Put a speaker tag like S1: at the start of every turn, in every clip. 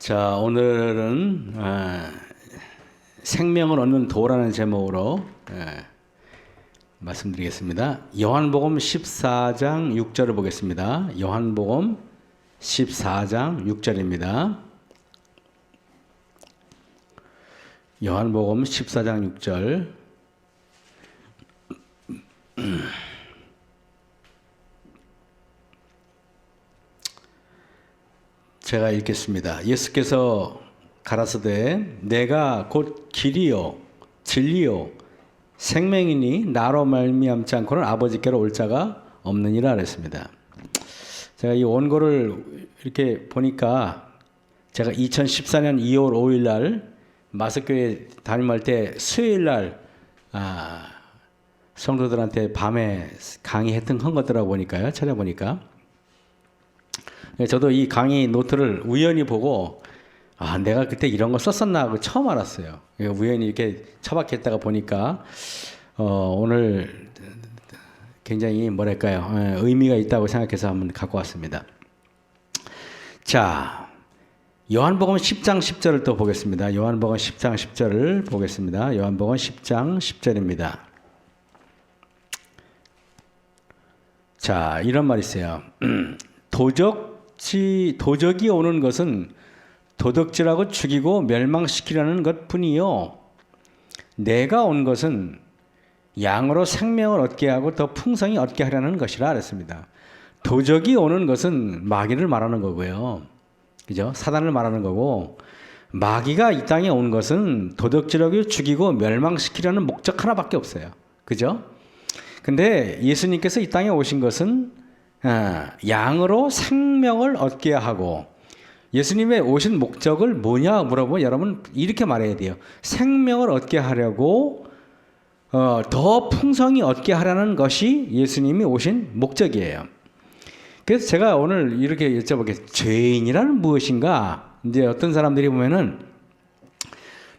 S1: 자, 오늘은 생명을 얻는 도라는 제목으로 말씀드리겠습니다. 요한복음 14장 6절을 보겠습니다. 요한복음 14장 6절입니다. 요한복음 14장 6절. 제가 읽겠습니다. 예수께서 가라사대 내가 곧 길이요 진리요 생명이니 나로 말미암지 않고는 아버지께로 올 자가 없느니라 그랬습니다. 제가 이 원고를 이렇게 보니까 제가 2014년 2월 5일 날 마석교회 담임할 때 수요일 날 성도들한테 밤에 강의했던 것들하고 보니까요. 찾아보니까 저도 이 강의 노트를 우연히 보고 내가 그때 이런 거 썼었나 하고 처음 알았어요. 우연히 이렇게 처박혔다가 보니까 오늘 굉장히 뭐랄까요, 의미가 있다고 생각해서 한번 갖고 왔습니다. 자, 요한복음 10장 10절을 또 보겠습니다. 요한복음 10장 10절을 보겠습니다. 요한복음 10장 10절입니다. 자, 이런 말이 있어요. 도적이 오는 것은 도둑질하고 죽이고 멸망시키려는 것뿐이요 내가 온 것은 양으로 생명을 얻게 하고 더 풍성히 얻게 하려는 것이라 그랬습니다. 도적이 오는 것은 마귀를 말하는 거고요. 그죠? 사단을 말하는 거고, 마귀가 이 땅에 온 것은 도둑질하고 죽이고 멸망시키려는 목적 하나밖에 없어요. 그죠? 근데 예수님께서 이 땅에 오신 것은 양으로 생명을 얻게 하고, 예수님의 오신 목적을 뭐냐 물어보면 여러분 이렇게 말해야 돼요. 생명을 얻게 하려고 더 풍성히 얻게 하라는 것이 예수님이 오신 목적이에요. 그래서 제가 오늘 이렇게 여쭤보겠습니다. 죄인이란 무엇인가? 이제 어떤 사람들이 보면은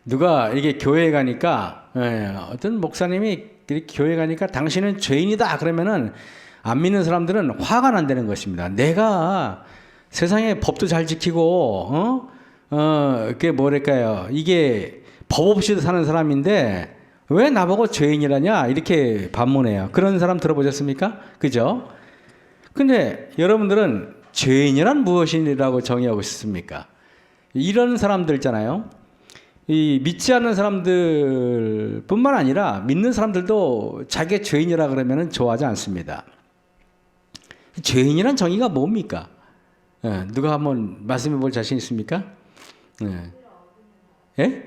S1: 누가 이게 교회에 가니까 어떤 목사님이 교회 가니까 당신은 죄인이다 그러면은 안 믿는 사람들은 화가 난다는 것입니다. 내가 세상에 법도 잘 지키고, 그게 뭐랄까요. 이게 법 없이도 사는 사람인데 왜 나보고 죄인이라냐? 이렇게 반문해요. 그런 사람 들어보셨습니까? 그죠? 근데 여러분들은 죄인이란 무엇이라고 정의하고 있습니까? 이런 사람들 있잖아요. 이 믿지 않는 사람들 뿐만 아니라 믿는 사람들도 자기가 죄인이라 그러면 좋아하지 않습니다. 죄인이란 정의가 뭡니까? 누가 한번 말씀해 볼 자신 있습니까? 예?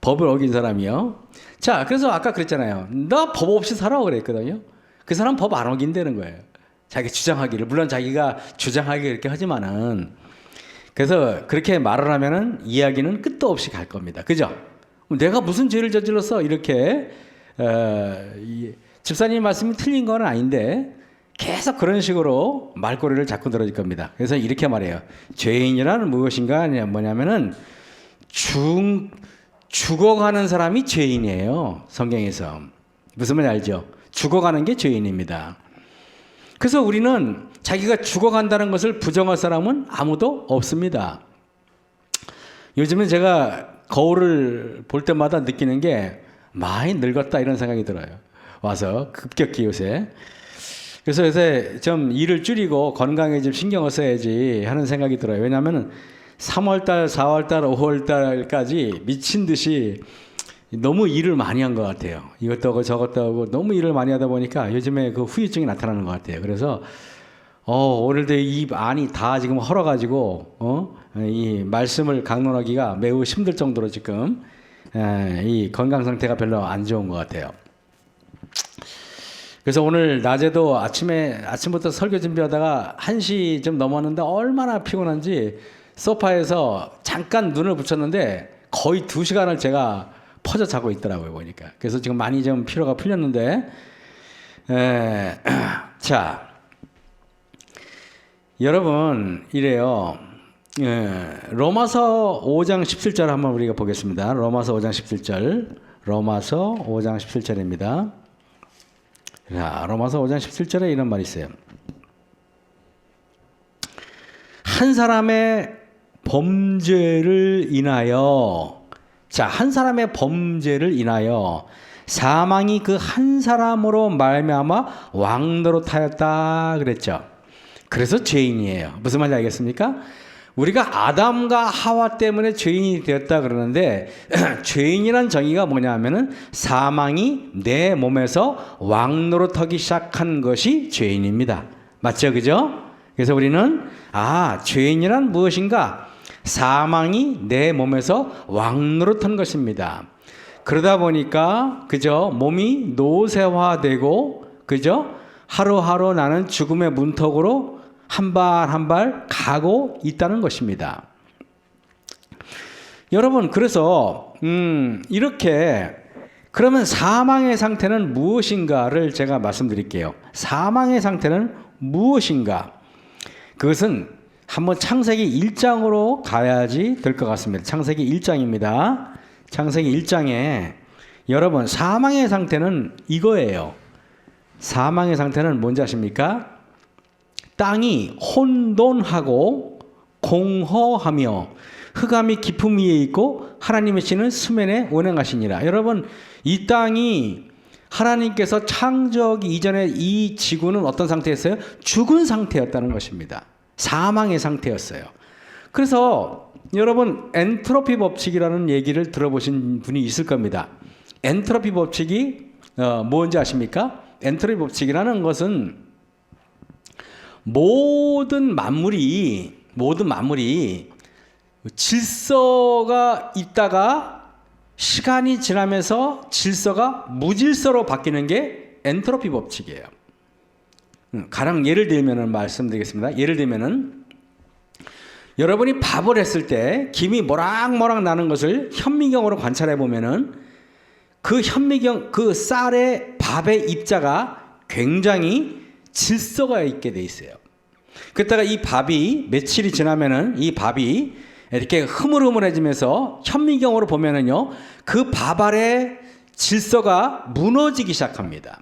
S1: 법을 어긴 사람이요. 자, 그래서 아까 그랬잖아요. 나 법 없이 살아 그랬거든요. 그 사람 법 안 어긴다는 거예요. 자기 주장하기를. 물론 자기가 주장하기 그렇게 하지만은, 그래서 그렇게 말을 하면은 이야기는 끝도 없이 갈 겁니다. 그죠? 내가 무슨 죄를 저질렀어? 이렇게 집사님 말씀이 틀린 건 아닌데 계속 그런 식으로 말꼬리를 자꾸 들어줄 겁니다. 그래서 이렇게 말해요. 죄인이란 무엇인가 뭐냐면은 죽어가는 사람이 죄인이에요. 성경에서. 무슨 말인지 알죠? 죽어가는 게 죄인입니다. 그래서 우리는 자기가 죽어간다는 것을 부정할 사람은 아무도 없습니다. 요즘에 제가 거울을 볼 때마다 느끼는 게 많이 늙었다 이런 생각이 들어요. 와서 급격히 요새. 그래서 요새 좀 일을 줄이고 건강에 좀 신경을 써야지 하는 생각이 들어요. 왜냐하면 3월달, 4월달, 5월달까지 미친 듯이 너무 일을 많이 한 것 같아요. 이것도 하고 저것도 하고 너무 일을 많이 하다 보니까 요즘에 그 후유증이 나타나는 것 같아요. 그래서 오늘도 입 안이 다 지금 헐어가지고 이 말씀을 강론하기가 매우 힘들 정도로 지금 이 건강 상태가 별로 안 좋은 것 같아요. 그래서 오늘 낮에도 아침부터 설교 준비하다가 1시 좀 넘었는데 얼마나 피곤한지 소파에서 잠깐 눈을 붙였는데 거의 2시간을 제가 퍼져 자고 있더라고요, 보니까. 그래서 지금 많이 좀 피로가 풀렸는데, 자, 여러분, 이래요. 로마서 5장 17절 한번 우리가 보겠습니다. 로마서 5장 17절. 로마서 5장 17절입니다. 자, 로마서 5장 17절에 이런 말이 있어요. 한 사람의 범죄를 인하여, 자, 한 사람의 범죄를 인하여 사망이 그 한 사람으로 말미암아 왕노릇하였다 그랬죠. 그래서 죄인이에요. 무슨 말인지 알겠습니까? 우리가 아담과 하와 때문에 죄인이 되었다 그러는데 죄인이란 정의가 뭐냐면은 사망이 내 몸에서 왕노릇하기 시작한 것이 죄인입니다. 맞죠? 그죠? 그래서 우리는 죄인이란 무엇인가? 사망이 내 몸에서 왕노릇한 것입니다. 그러다 보니까 그죠? 몸이 노쇠화되고 그죠? 하루하루 나는 죽음의 문턱으로 한 발 한 발 가고 있다는 것입니다. 여러분, 그래서 이렇게 그러면 사망의 상태는 무엇인가를 제가 말씀드릴게요. 사망의 상태는 무엇인가? 그것은 한번 창세기 1장으로 가야지 될 것 같습니다. 창세기 1장입니다. 창세기 1장에 여러분, 사망의 상태는 이거예요. 사망의 상태는 뭔지 아십니까? 땅이 혼돈하고 공허하며 흑암이 깊음 위에 있고 하나님의 신은 수면에 운행하시니라. 여러분, 이 땅이 하나님께서 창조하기 이전에 이 지구는 어떤 상태였어요? 죽은 상태였다는 것입니다. 사망의 상태였어요. 그래서 여러분, 엔트로피 법칙이라는 얘기를 들어보신 분이 있을 겁니다. 엔트로피 법칙이 뭔지 아십니까? 엔트로피 법칙이라는 것은 모든 만물이 질서가 있다가 시간이 지나면서 질서가 무질서로 바뀌는 게 엔트로피 법칙이에요. 가령 예를 들면 말씀드리겠습니다. 예를 들면은 여러분이 밥을 했을 때 김이 모락모락 나는 것을 현미경으로 관찰해 보면은 그 현미경, 그 쌀의 밥의 입자가 굉장히 질서가 있게 돼 있어요. 그러다가 이 밥이 며칠이 지나면은 이 밥이 이렇게 흐물흐물해지면서 현미경으로 보면은요, 그 밥 아래 질서가 무너지기 시작합니다.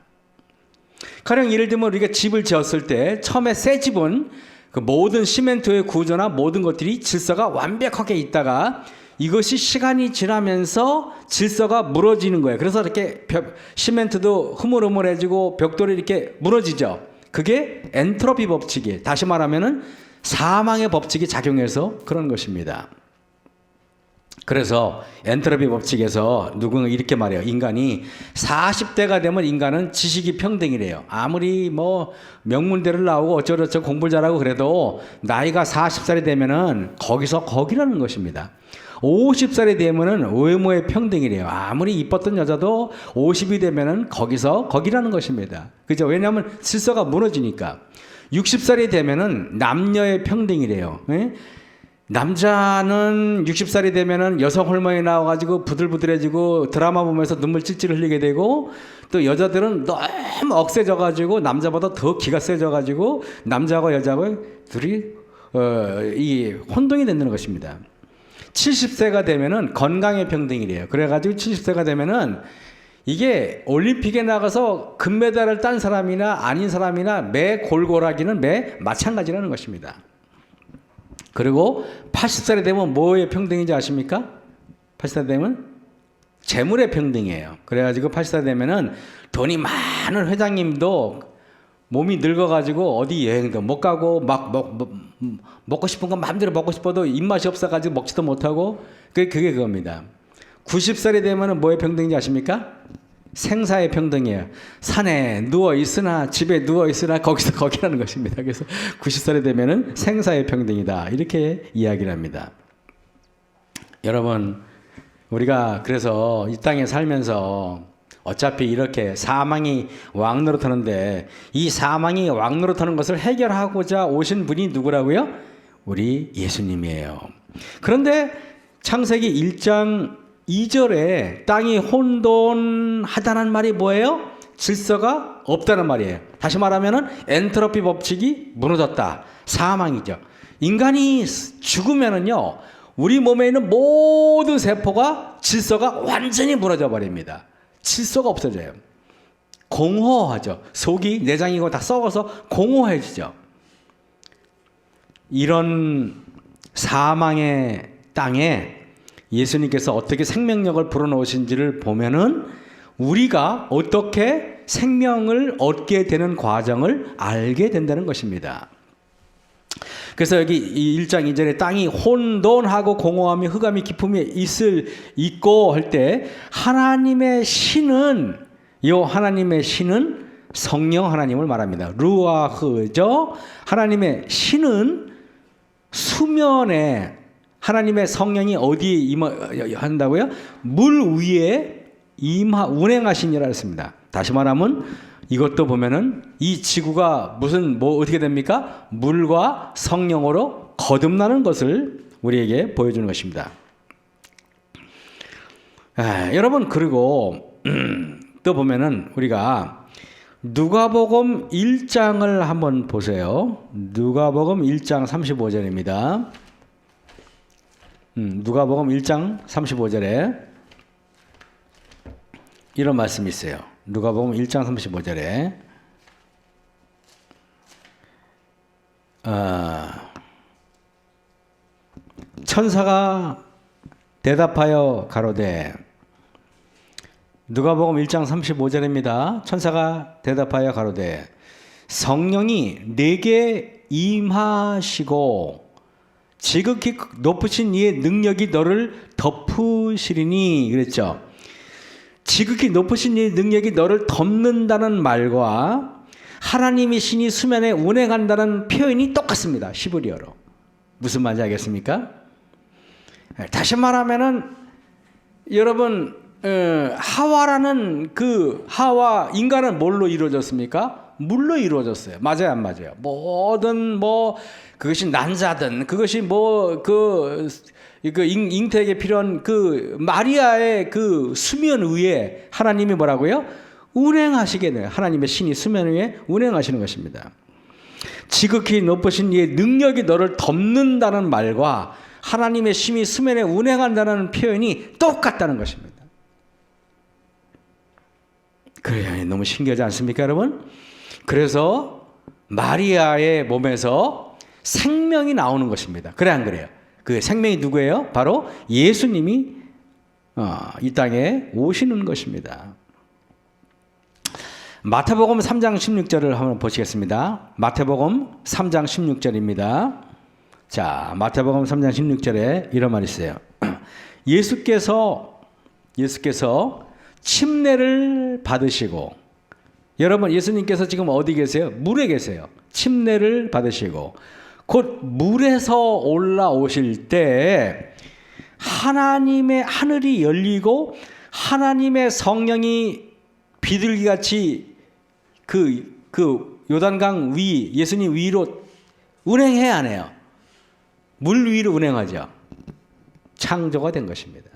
S1: 가령 예를 들면 우리가 집을 지었을 때 처음에 새 집은 그 모든 시멘트의 구조나 모든 것들이 질서가 완벽하게 있다가 이것이 시간이 지나면서 질서가 무너지는 거예요. 그래서 이렇게 시멘트도 흐물흐물해지고 벽돌이 이렇게 무너지죠. 그게 엔트로피 법칙이에요. 다시 말하면은 사망의 법칙이 작용해서 그런 것입니다. 그래서 엔트로피 법칙에서 누구는 이렇게 말해요. 인간이 40대가 되면 인간은 지식이 평등이래요. 아무리 뭐 명문대를 나오고 어쩌고저쩌고 공부를 잘하고 그래도 나이가 40살이 되면은 거기서 거기라는 것입니다. 50살이 되면은 외모의 평등이래요. 아무리 이뻤던 여자도 50이 되면은 거기서 거기라는 것입니다. 그죠? 왜냐하면 질서가 무너지니까. 60살이 되면은 남녀의 평등이래요. 예? 남자는 60살이 되면은 여성 호르몬이 나와가지고 부들부들해지고 드라마 보면서 눈물 찔찔 흘리게 되고, 또 여자들은 너무 억세져가지고 남자보다 더 기가 세져가지고 남자하고 여자하고 둘이 이 혼동이 된다는 것입니다. 70세가 되면은 건강의 평등이래요. 그래가지고 70세가 되면은 이게 올림픽에 나가서 금메달을 딴 사람이나 아닌 사람이나 매 골골하기는 매 마찬가지라는 것입니다. 그리고 80살이 되면 뭐의 평등인지 아십니까? 80살 되면 재물의 평등이에요. 그래가지고 80살 되면은 돈이 많은 회장님도 몸이 늙어가지고 어디 여행도 못 가고 막 먹고 싶은 건 마음대로 먹고 싶어도 입맛이 없어가지고 먹지도 못하고 그게 그겁니다. 90살이 되면은 뭐의 평등인지 아십니까? 생사의 평등이에요. 산에 누워 있으나 집에 누워 있으나 거기서 거기라는 것입니다. 그래서 90살이 되면은 생사의 평등이다. 이렇게 이야기를 합니다. 여러분, 우리가 그래서 이 땅에 살면서 어차피 이렇게 사망이 왕노릇하는데 이 사망이 왕노릇하는 것을 해결하고자 오신 분이 누구라고요? 우리 예수님이에요. 그런데 창세기 1장 2절에 땅이 혼돈하다는 말이 뭐예요? 질서가 없다는 말이에요. 다시 말하면 엔트로피 법칙이 무너졌다. 사망이죠. 인간이 죽으면은요, 우리 몸에 있는 모든 세포가 질서가 완전히 무너져 버립니다. 질서가 없어져요. 공허하죠. 속이 내장이고 다 썩어서 공허해지죠. 이런 사망의 땅에 예수님께서 어떻게 생명력을 불어넣으신지를 보면은 우리가 어떻게 생명을 얻게 되는 과정을 알게 된다는 것입니다. 그래서 여기 이 1장 2절에 땅이 혼돈하고 공허함이 흑암이 깊음이 있고 할 때 하나님의 신은 성령 하나님을 말합니다. 루아흐죠. 하나님의 신은 수면에 하나님의 성령이 어디에 임한다고요? 물 위에 운행하시니라 했습니다. 다시 말하면 이것도 보면은 이 지구가 어떻게 됩니까? 물과 성령으로 거듭나는 것을 우리에게 보여주는 것입니다. 여러분, 그리고 또 보면은 우리가 누가복음 1장을 한번 보세요. 누가복음 1장 35절입니다. 누가복음 1장 35절에 이런 말씀이 있어요. 누가복음 1장 35절에 천사가 대답하여 가로되 누가복음 1장 35절입니다. 천사가 대답하여 가로되 성령이 내게 임하시고 지극히 높으신 이의 능력이 너를 덮으시리니 그랬죠. 지극히 높으신 이의 능력이 너를 덮는다는 말과 하나님의 신이 수면에 운행한다는 표현이 똑같습니다. 히브리어로. 무슨 말인지 알겠습니까? 다시 말하면은 여러분 하와라는 그 하와 인간은 뭘로 이루어졌습니까? 물로 이루어졌어요. 맞아요, 안 맞아요? 뭐든 그것이 난자든 그것이 잉태에게 필요한 그 마리아의 그 수면 위에 하나님이 뭐라고요? 운행하시게 돼요. 하나님의 신이 수면 위에 운행하시는 것입니다. 지극히 높으신 이의 능력이 너를 덮는다는 말과 하나님의 신이 수면에 운행한다는 표현이 똑같다는 것입니다. 그래요. 너무 신기하지 않습니까, 여러분? 그래서 마리아의 몸에서 생명이 나오는 것입니다. 그래 안 그래요? 그 생명이 누구예요? 바로 예수님이 이 땅에 오시는 것입니다. 마태복음 3장 16절을 한번 보시겠습니다. 마태복음 3장 16절입니다. 자, 마태복음 3장 16절에 이런 말이 있어요. 예수께서 침례를 받으시고, 여러분 예수님께서 지금 어디 계세요? 물에 계세요. 침례를 받으시고 곧 물에서 올라오실 때 하나님의 하늘이 열리고 하나님의 성령이 비둘기같이 그 요단강 위 예수님 위로 운행해야 하네요. 물 위로 운행하죠. 창조가 된 것입니다.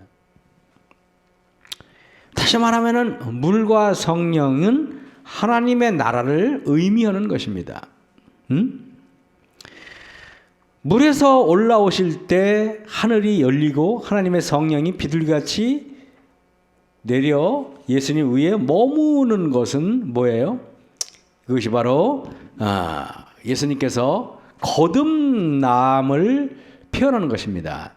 S1: 다시 말하면은 물과 성령은 하나님의 나라를 의미하는 것입니다. 물에서 올라오실 때 하늘이 열리고 하나님의 성령이 비둘기같이 내려 예수님 위에 머무는 것은 뭐예요? 그것이 바로 예수님께서 거듭남을 표현하는 것입니다.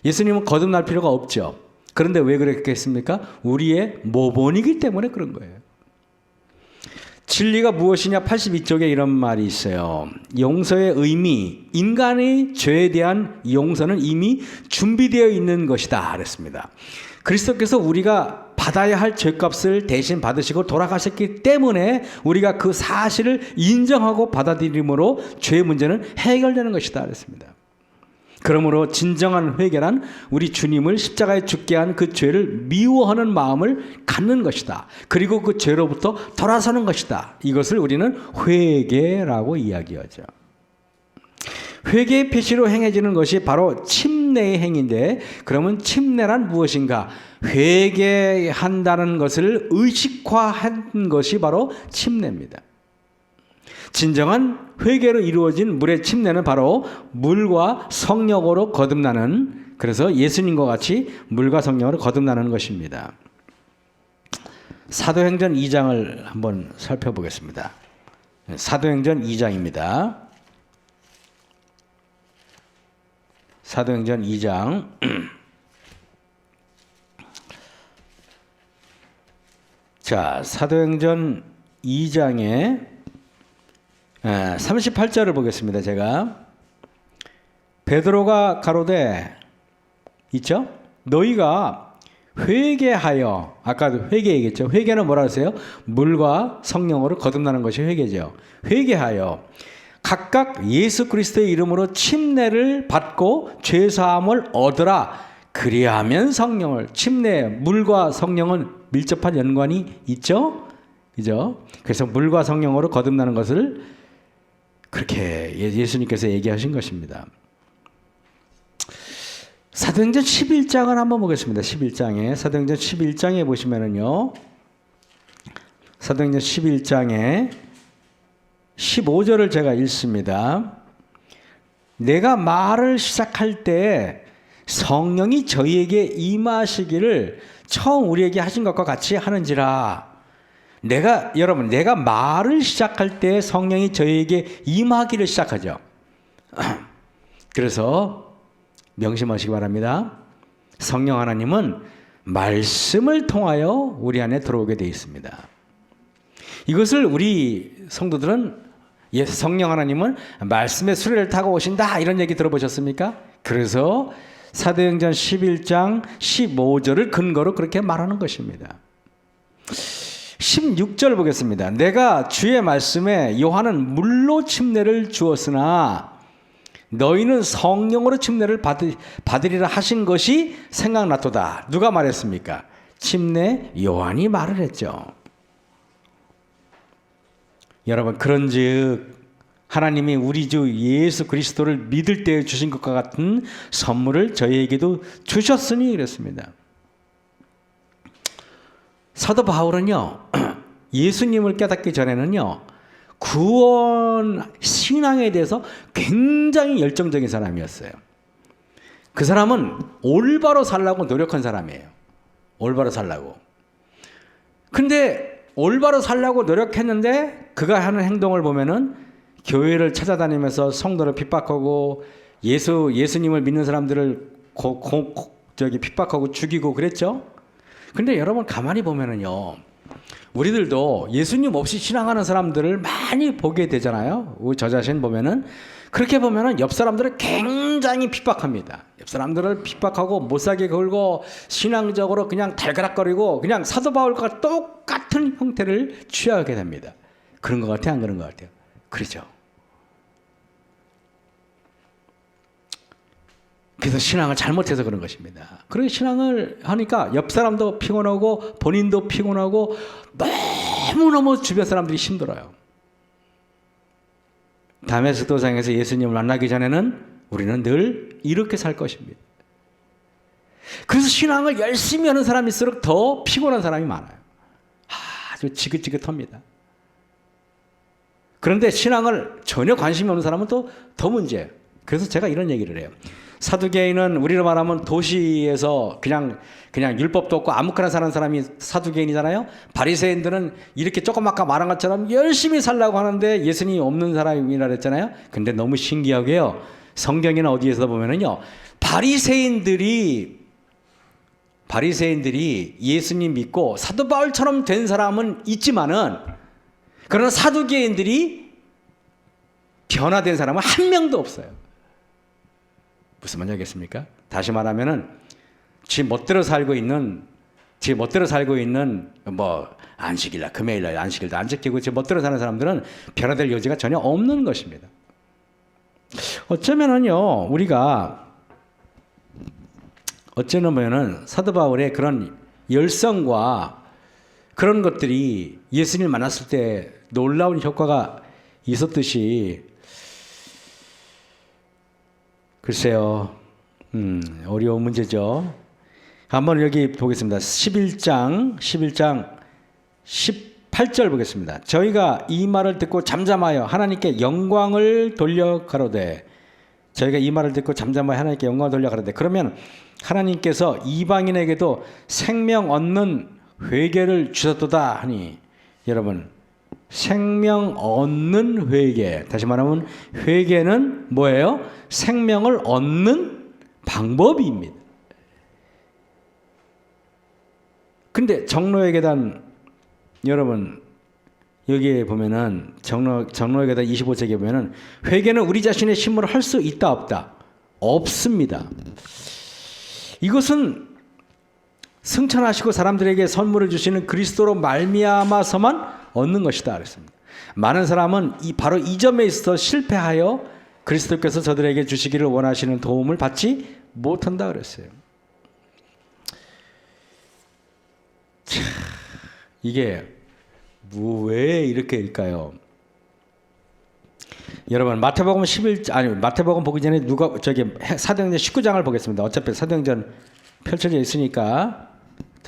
S1: 예수님은 거듭날 필요가 없죠. 그런데 왜 그랬겠습니까? 우리의 모본이기 때문에 그런 거예요. 진리가 무엇이냐 82쪽에 이런 말이 있어요. 용서의 의미, 인간의 죄에 대한 용서는 이미 준비되어 있는 것이다 그랬습니다. 그리스도께서 우리가 받아야 할 죄값을 대신 받으시고 돌아가셨기 때문에 우리가 그 사실을 인정하고 받아들임으로 죄의 문제는 해결되는 것이다 그랬습니다. 그러므로 진정한 회개란 우리 주님을 십자가에 죽게 한 그 죄를 미워하는 마음을 갖는 것이다. 그리고 그 죄로부터 돌아서는 것이다. 이것을 우리는 회개라고 이야기하죠. 회개의 표시로 행해지는 것이 바로 침례의 행위인데, 그러면 침례란 무엇인가? 회개한다는 것을 의식화한 것이 바로 침례입니다. 진정한 회개로 이루어진 물의 침례는 바로 물과 성령으로 거듭나는, 그래서 예수님과 같이 물과 성령으로 거듭나는 것입니다. 사도행전 2장을 한번 살펴보겠습니다. 사도행전 2장입니다. 사도행전 2장 자, 사도행전 2장에 38절을 보겠습니다. 제가 베드로가 가로되 있죠? 너희가 회개하여, 아까도 회개 얘기했죠. 회개는 뭐라 하세요? 물과 성령으로 거듭나는 것이 회개죠. 회개하여 각각 예수 그리스도의 이름으로 침례를 받고 죄사함을 얻으라. 그리하면 성령을, 침례, 물과 성령은 밀접한 연관이 있죠? 그죠? 그래서 물과 성령으로 거듭나는 것을 그렇게 예수님께서 얘기하신 것입니다. 사도행전 11장을 한번 보겠습니다. 11장에 사도행전 11장에 보시면은요. 사도행전 11장에 15절을 제가 읽습니다. 내가 말을 시작할 때 성령이 저희에게 임하시기를 처음 우리에게 하신 것과 같이 하는지라. 여러분, 내가 말을 시작할 때 성령이 저희에게 임하기를 시작하죠. 그래서 명심하시기 바랍니다. 성령 하나님은 말씀을 통하여 우리 안에 들어오게 되어 있습니다. 이것을 우리 성도들은 성령 하나님은 말씀의 수레를 타고 오신다 이런 얘기 들어보셨습니까? 그래서 사도행전 11장 15절을 근거로 그렇게 말하는 것입니다. 16절 보겠습니다. 내가 주의 말씀에 요한은 물로 침례를 주었으나 너희는 성령으로 침례를 받으리라 하신 것이 생각났도다. 누가 말했습니까? 침례 요한이 말을 했죠. 여러분, 그런즉 하나님이 우리 주 예수 그리스도를 믿을 때 주신 것과 같은 선물을 저희에게도 주셨으니 그랬습니다. 사도 바울은요, 예수님을 깨닫기 전에는요, 구원 신앙에 대해서 굉장히 열정적인 사람이었어요. 그 사람은 올바로 살라고 노력한 사람이에요. 올바로 살라고. 근데 올바로 살라고 노력했는데 그가 하는 행동을 보면은 교회를 찾아다니면서 성도를 핍박하고 예수님을 믿는 사람들을 핍박하고 죽이고 그랬죠. 근데 여러분 가만히 보면은요, 우리들도 예수님 없이 신앙하는 사람들을 많이 보게 되잖아요. 저 자신 보면은 그렇게 보면은 옆 사람들을 굉장히 핍박합니다. 옆 사람들을 핍박하고 못살게 걸고 신앙적으로 그냥 달가락거리고 그냥 사도 바울과 똑같은 형태를 취하게 됩니다. 그런 것 같아요, 안 그런 것 같아요? 그렇죠. 그래서 신앙을 잘못해서 그런 것입니다. 그렇게 신앙을 하니까 옆 사람도 피곤하고 본인도 피곤하고 너무너무 주변 사람들이 힘들어요. 다메섹도상에서 예수님을 만나기 전에는 우리는 늘 이렇게 살 것입니다. 그래서 신앙을 열심히 하는 사람일수록 더 피곤한 사람이 많아요. 아주 지긋지긋합니다. 그런데 신앙을 전혀 관심이 없는 사람은 또 더 문제예요. 그래서 제가 이런 얘기를 해요. 사두개인은 우리로 말하면 도시에서 그냥 율법도 없고 아무거나 사는 사람이 사두개인이잖아요. 바리새인들은 이렇게 조금 아까 말한 것처럼 열심히 살라고 하는데 예수님이 없는 사람이라 그랬잖아요. 근데 너무 신기하게요, 성경이나 어디에서 보면은요, 바리새인들이 예수님 믿고 사도 바울처럼 된 사람은 있지만은, 그러나 사두개인들이 변화된 사람은 한 명도 없어요. 무슨 말인지 알겠습니까? 다시 말하면은 지 멋대로 살고 있는 뭐 안식일날 금요일날 안식일도 안 지키고 지 멋대로 사는 사람들은 변화될 여지가 전혀 없는 것입니다. 어쩌면은요, 우리가 어쩌면은 사도 바울의 그런 열성과 그런 것들이 예수님을 만났을 때 놀라운 효과가 있었듯이, 글쎄요, 어려운 문제죠. 한번 여기 보겠습니다. 11장 18절 보겠습니다. 저희가 이 말을 듣고 잠잠하여 하나님께 영광을 돌려 가로되, 저희가 이 말을 듣고 잠잠하여 하나님께 영광을 돌려 가로되, 그러면 하나님께서 이방인에게도 생명 얻는 회개를 주셨도다 하니, 여러분, 생명 얻는 회개, 다시 말하면 회개는 뭐예요? 생명을 얻는 방법입니다. 근데 정로의 계단, 여러분 여기에 보면은 정로의 계단 25쪽에 보면은 회개는 우리 자신의 힘으로 할 수 있다 없다? 없습니다. 이것은 승천하시고 사람들에게 선물을 주시는 그리스도로 말미암아서만 얻는 것이다 그랬습니다. 많은 사람은 바로 이 점에 있어서 실패하여 그리스도께서 저들에게 주시기를 원하시는 도움을 받지 못한다 그랬어요. 참, 이게 왜 이렇게일까요? 여러분 마태복음 11 보기 전에 사도행전 19장을 보겠습니다. 어차피 사도행전 펼쳐져 있으니까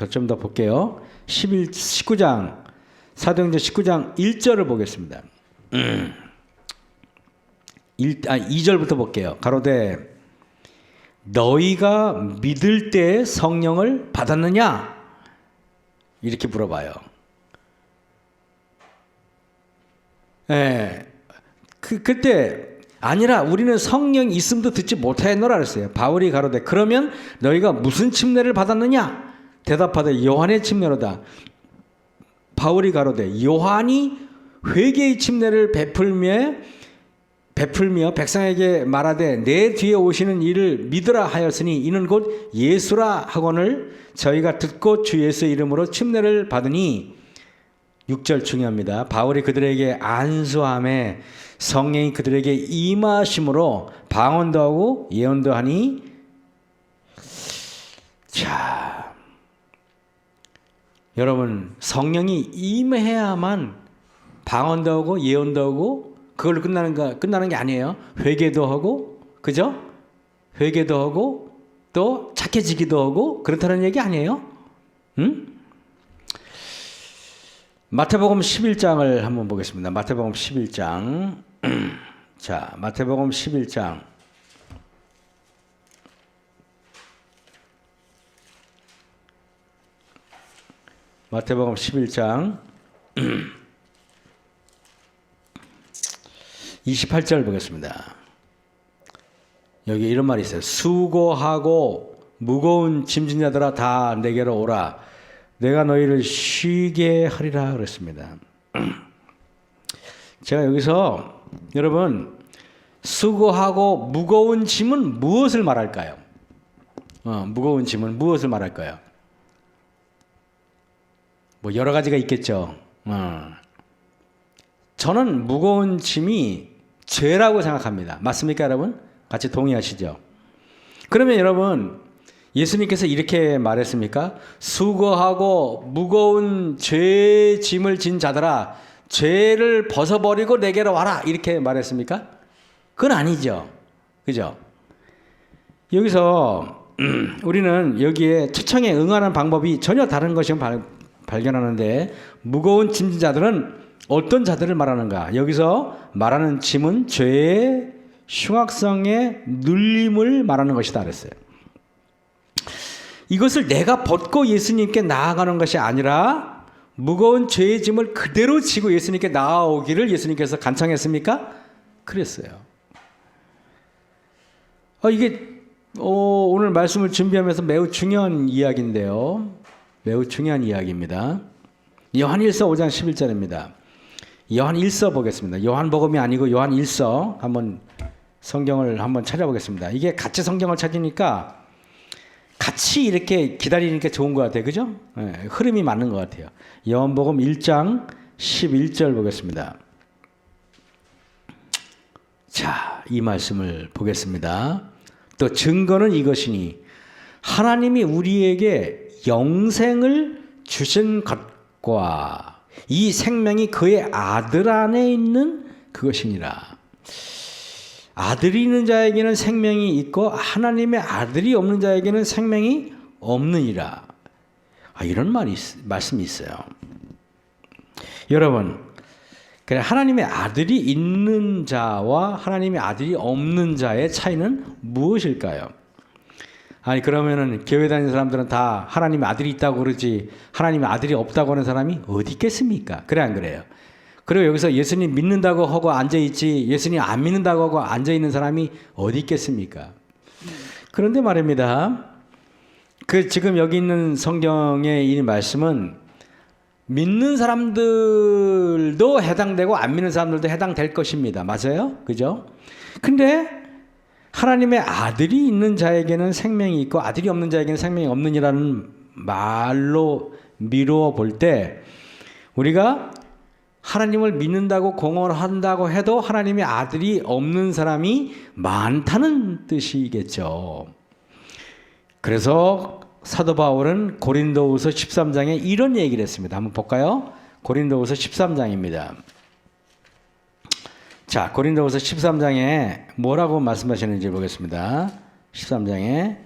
S1: 좀 더 볼게요. 19장 사도행전 19장 1절을 보겠습니다. 2절부터 볼게요. 가로되 너희가 믿을 때 성령을 받았느냐? 이렇게 물어봐요. 예. 그때 아니라 우리는 성령이 있음도 듣지 못하였노라 그랬어요. 바울이 가로되 그러면 너희가 무슨 침례를 받았느냐? 대답하되 요한의 침례로다. 바울이 가로되 요한이 회개의 침례를 베풀며 백성에게 말하되 내 뒤에 오시는 이를 믿으라 하였으니 이는 곧 예수라 하거늘 저희가 듣고 주 예수의 이름으로 침례를 받으니 6절 중요합니다. 바울이 그들에게 안수함에 성령이 그들에게 임하심으로 방언도 하고 예언도 하니. 자, 여러분 성령이 임해야만 방언도 하고 예언도 하고 그걸로 끝나는 게 아니에요. 회개도 하고, 그죠? 회개도 하고 또 착해지기도 하고 그렇다는 얘기 아니에요? 응? 마태복음 11장을 한번 보겠습니다. 마태복음 11장. 자, 마태복음 11장. 마태복음 11장 28절 보겠습니다. 여기 이런 말이 있어요. 수고하고 무거운 짐진 자들아 다 내게로 오라. 내가 너희를 쉬게 하리라 그랬습니다. 제가 여기서 여러분 수고하고 무거운 짐은 무엇을 말할까요? 무거운 짐은 무엇을 말할까요? 뭐 여러 가지가 있겠죠. 저는 무거운 짐이 죄라고 생각합니다. 맞습니까, 여러분? 같이 동의하시죠? 그러면 여러분 예수님께서 이렇게 말했습니까? 수고하고 무거운 죄 짐을 진 자들아 죄를 벗어버리고 내게로 와라 이렇게 말했습니까? 그건 아니죠. 그죠? 여기서 우리는 여기에 초청에 응하는 방법이 전혀 다른 것을 발견하는데 무거운 짐진 자들은 어떤 자들을 말하는가? 여기서 말하는 짐은 죄의 흉악성의 눌림을 말하는 것이다 그랬어요. 이것을 내가 벗고 예수님께 나아가는 것이 아니라 무거운 죄의 짐을 그대로 지고 예수님께 나아오기를 예수님께서 간청했습니까? 그랬어요. 이게 오늘 말씀을 준비하면서 매우 중요한 이야기인데요. 매우 중요한 이야기입니다. 요한일서 5장 11절입니다. 요한일서 보겠습니다. 요한복음이 아니고 요한일서 한번 성경을 한번 찾아보겠습니다. 이게 같이 성경을 찾으니까 같이 이렇게 기다리니까 좋은 것 같아요. 그죠? 네, 흐름이 맞는 것 같아요. 요한복음 1장 11절 보겠습니다. 자, 이 말씀을 보겠습니다. 또 증거는 이것이니 하나님이 우리에게 영생을 주신 것과 이 생명이 그의 아들 안에 있는 그것이니라. 아들이 있는 자에게는 생명이 있고 하나님의 아들이 없는 자에게는 생명이 없느니라. 이런 말씀이 있어요. 여러분, 그래 하나님의 아들이 있는 자와 하나님의 아들이 없는 자의 차이는 무엇일까요? 아니 그러면은 교회 다니는 사람들은 다 하나님의 아들이 있다고 그러지 하나님의 아들이 없다고 하는 사람이 어디 있겠습니까? 그래 안 그래요? 그리고 여기서 예수님 믿는다고 하고 앉아있지 예수님 안 믿는다고 하고 앉아있는 사람이 어디 있겠습니까? 그런데 말입니다. 지금 여기 있는 성경의 이 말씀은 믿는 사람들도 해당되고 안 믿는 사람들도 해당될 것입니다. 맞아요? 그죠? 근데 하나님의 아들이 있는 자에게는 생명이 있고 아들이 없는 자에게는 생명이 없느니라는 말로 미루어 볼 때 우리가 하나님을 믿는다고 공언한다고 해도 하나님의 아들이 없는 사람이 많다는 뜻이겠죠. 그래서 사도 바울은 고린도후서 13장에 이런 얘기를 했습니다. 한번 볼까요? 고린도후서 13장입니다. 자, 고린도후서 13장에 뭐라고 말씀하시는지 보겠습니다. 13장에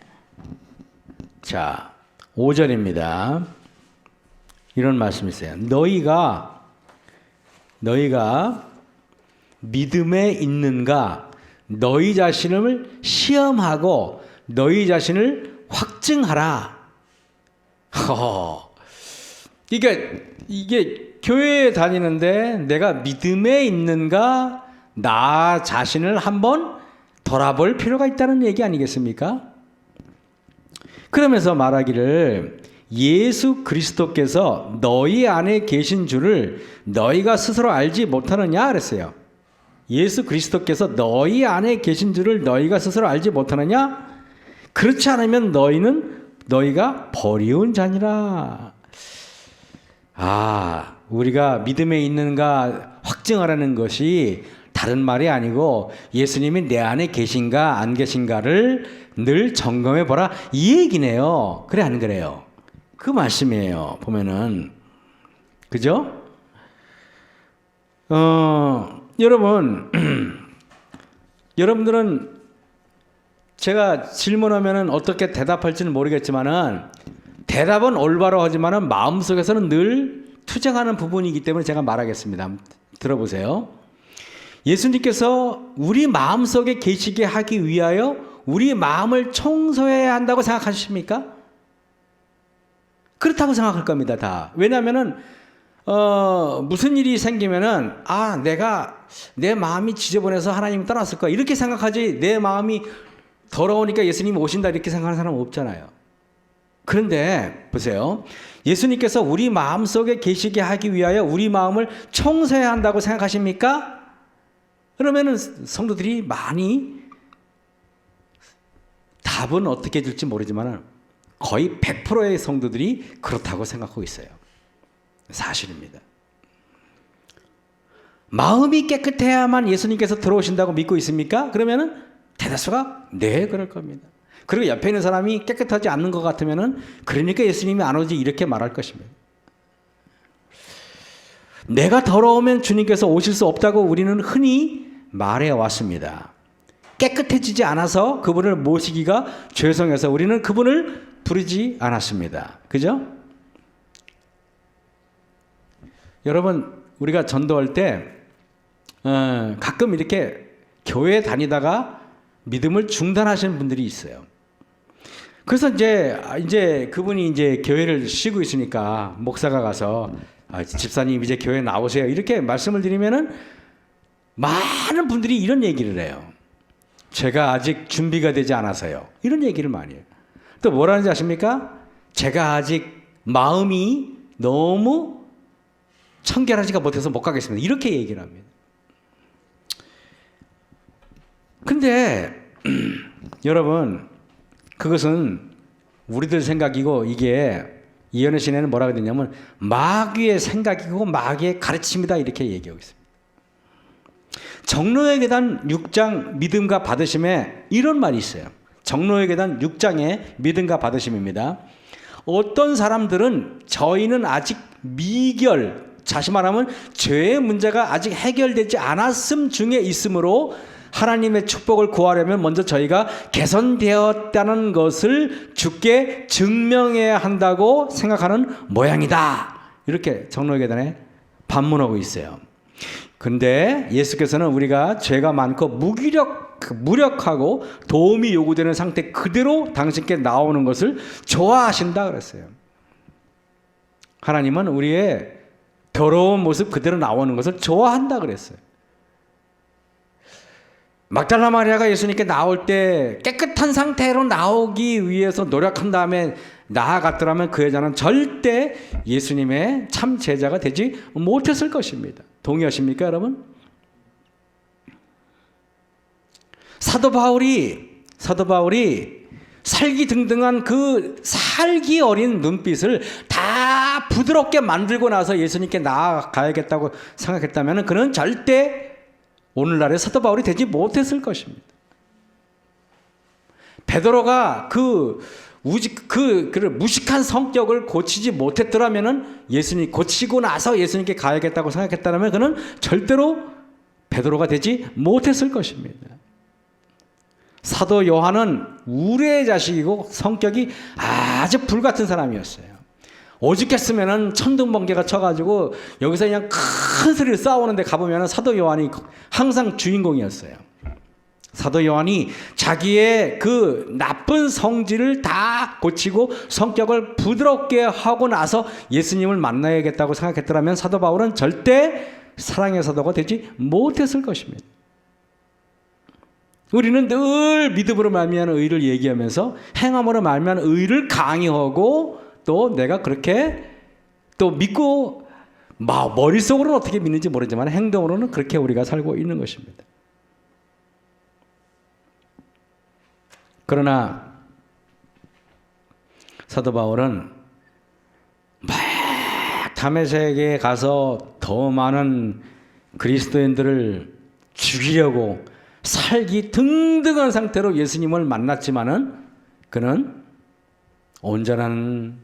S1: 자, 5절입니다. 이런 말씀이 있어요. 너희가 믿음에 있는가 너희 자신을 시험하고 너희 자신을 확증하라. 이게 교회에 다니는데 내가 믿음에 있는가 나 자신을 한번 돌아볼 필요가 있다는 얘기 아니겠습니까? 그러면서 말하기를 예수 그리스도께서 너희 안에 계신 줄을 너희가 스스로 알지 못하느냐 그랬어요. 예수 그리스도께서 너희 안에 계신 줄을 너희가 스스로 알지 못하느냐? 그렇지 않으면 너희가 버리운 자니라. 우리가 믿음에 있는가 확증하라는 것이 다른 말이 아니고 예수님이 내 안에 계신가 안 계신가를 늘 점검해 보라 이 얘기네요. 그래 안 그래요? 그 말씀이에요. 보면은 그죠? 여러분들은 제가 질문하면은 어떻게 대답할지는 모르겠지만은 대답은 올바로 하지만은 마음속에서는 늘 투쟁하는 부분이기 때문에 제가 말하겠습니다. 들어보세요. 예수님께서 우리 마음속에 계시게 하기 위하여 우리 마음을 청소해야 한다고 생각하십니까? 그렇다고 생각할 겁니다, 다. 왜냐하면은 무슨 일이 생기면은 내가 내 마음이 지저분해서 하나님이 떠났을 거야 이렇게 생각하지 내 마음이 더러우니까 예수님이 오신다 이렇게 생각하는 사람은 없잖아요. 그런데 보세요. 예수님께서 우리 마음속에 계시게 하기 위하여 우리 마음을 청소해야 한다고 생각하십니까? 그러면은 성도들이 많이 답은 어떻게 줄지 모르지만 거의 100%의 성도들이 그렇다고 생각하고 있어요. 사실입니다. 마음이 깨끗해야만 예수님께서 들어오신다고 믿고 있습니까? 그러면은 대다수가 네 그럴 겁니다. 그리고 옆에 있는 사람이 깨끗하지 않는 것 같으면은 그러니까 예수님이 안 오지 이렇게 말할 것입니다. 내가 더러우면 주님께서 오실 수 없다고 우리는 흔히 말해 왔습니다. 깨끗해지지 않아서 그분을 모시기가 죄송해서 우리는 그분을 부르지 않았습니다. 그죠? 여러분 우리가 전도할 때 가끔 이렇게 교회 다니다가 믿음을 중단하시는 분들이 있어요. 그래서 이제 그분이 이제 교회를 쉬고 있으니까 목사가 가서 집사님 이제 교회 나오세요 이렇게 말씀을 드리면은 많은 분들이 이런 얘기를 해요. 제가 아직 준비가 되지 않아서요. 이런 얘기를 많이 해요. 또 뭐라는지 아십니까? 제가 아직 마음이 너무 청결하지가 못해서 못 가겠습니다. 이렇게 얘기를 합니다. 근데 여러분 그것은 우리들 생각이고 이게 이현우 시내는 뭐라고 했냐면 마귀의 생각이고 마귀의 가르침이다 이렇게 얘기하고 있습니다. 정로의 계단 6장 믿음과 받으심에 이런 말이 있어요. 정로의 계단 6장의 믿음과 받으심입니다. 어떤 사람들은 저희는 아직 다시 말하면 죄의 문제가 아직 해결되지 않았음 중에 있으므로 하나님의 축복을 구하려면 먼저 저희가 개선되었다는 것을 주께 증명해야 한다고 생각하는 모양이다. 이렇게 정로의 계단에 반문하고 있어요. 근데 예수께서는 우리가 죄가 많고 무력하고 도움이 요구되는 상태 그대로 당신께 나오는 것을 좋아하신다 그랬어요. 하나님은 우리의 더러운 모습 그대로 나오는 것을 좋아한다 그랬어요. 막달라 마리아가 예수님께 나올 때 깨끗한 상태로 나오기 위해서 노력한 다음에 나아갔더라면 그 여자는 절대 예수님의 참 제자가 되지 못했을 것입니다. 동의하십니까, 여러분? 사도 바울이 살기등등한 그 살기 어린 눈빛을 다 부드럽게 만들고 나서 예수님께 나아가야겠다고 생각했다면 그는 절대 오늘날의 사도 바울이 되지 못했을 것입니다. 베드로가 그 무식한 성격을 고치지 못했더라면 예수님 고치고 나서 예수님께 가야겠다고 생각했다면 그는 절대로 베드로가 되지 못했을 것입니다. 사도 요한은 우레의 자식이고 성격이 아주 불같은 사람이었어요. 오죽했으면 천둥번개가 쳐가지고 여기서 그냥 큰 소리로 싸우는데 가보면 사도 요한이 항상 주인공이었어요. 사도 요한이 자기의 그 나쁜 성질을 다 고치고 성격을 부드럽게 하고 나서 예수님을 만나야겠다고 생각했더라면 사도 바울은 절대 사랑의 사도가 되지 못했을 것입니다. 우리는 늘 믿음으로 말미암은 의를 얘기하면서 행함으로 말미암은 의를 강요하고 또 내가 그렇게 또 믿고 머릿속으로는 어떻게 믿는지 모르지만 행동으로는 그렇게 우리가 살고 있는 것입니다. 그러나 사도 바울은 막 다메섹에 가서 더 많은 그리스도인들을 죽이려고 살기 등등한 상태로 예수님을 만났지만은 그는 온전한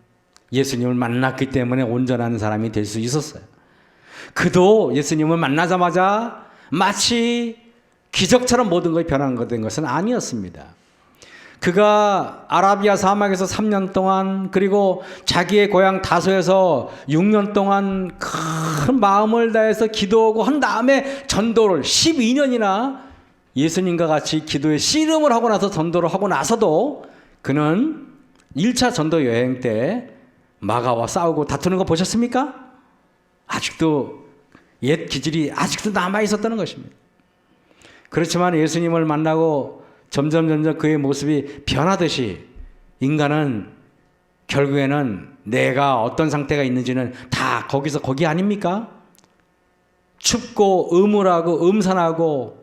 S1: 예수님을 만났기 때문에 온전한 사람이 될 수 있었어요. 그도 예수님을 만나자마자 마치 기적처럼 모든 것이 변한 것은 아니었습니다. 그가 아라비아 사막에서 3년 동안 그리고 자기의 고향 다소에서 6년 동안 큰 마음을 다해서 기도하고 한 다음에 전도를 12년이나 예수님과 같이 기도에 씨름을 하고 나서 전도를 하고 나서도 그는 1차 전도 여행 때 마가와 싸우고 다투는 거 보셨습니까? 아직도 옛 기질이 아직도 남아 있었다는 것입니다. 그렇지만 예수님을 만나고 점점 그의 모습이 변하듯이 인간은 결국에는 내가 어떤 상태가 있는지는 다 거기 아닙니까? 춥고 음울하고 음산하고